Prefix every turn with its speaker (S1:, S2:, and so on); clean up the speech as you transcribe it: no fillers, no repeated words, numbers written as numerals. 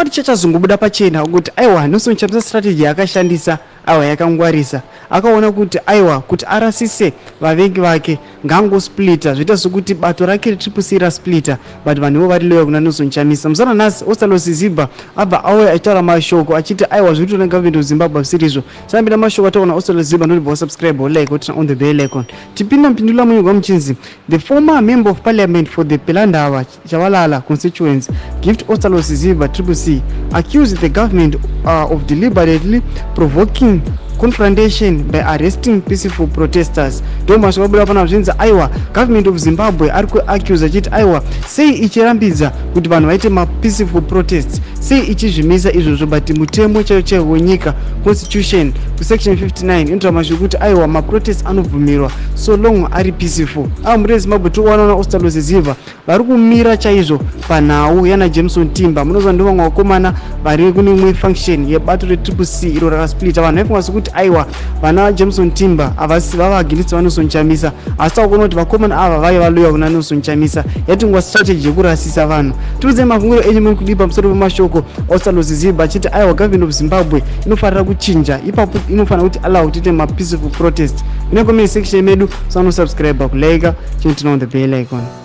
S1: kwati chachazongobuda pachena kuti aiwa Nelson Chamisa strategy yakashandisa aiwa yakangwarisa akaona kuti aiwa kuti arasise vavengi vake ngangosplita zvoita sokuti bato rake retriple rasplita but vanhuvo vari loya kuna Nelson Chamisa. Musana nhasi Usazvinyadzise abva auya achitaura mashoko achiti aiwa zviri kuita government of Zimbabwe zvisizvo. Sambira mashoko ataona Usazvinyadzise ndobva subscribe like kuti on the bell icon. Tipinda mpindula munyika muchinzi the former member of parliament for the Pelandava Chavalala constituency gift Usazvinyadzise triple C accused the government of deliberately provoking confrontation by arresting peaceful protesters. Thomas wabula pana zvinza aiwa government of Zimbabwe ari kuaccuse achiti aiwa sei ichirambidza kuti vanhu vaite peaceful protests, sei ichizvimisa izvozvo but mutemo chaiwo wenyika constitution section 59 inotaura mazvo kuti aiwa maprotest anobvumirwa so long ari peaceful. Muri Zimbabwe toona Usazvinyadzise vari kumira chaizvo panhau yana Jameson Timber. Munozwa ndo vamwe vakomana vari kune imwe function yebato retriple C iro rakasplita vanhu vaifunga sokuti aiwa vana Jameson Timber avasi vavaginitsi vaNelson Chamisa asi takuona kuti vakomana ava vaiva loya kuna Nelson Chamisa yatingwa strategy yekurasisa vanhu. Tiudze mafungiro enyu muri kudipa pamusoro pemashoko Usazvinyadzise achiti aiwa government of Zimbabwe inofanira kuchinja ipapo inofanira kuti allow kuti peaceful protest. Ine comment section medu subscribe kulike chini on the bell icon.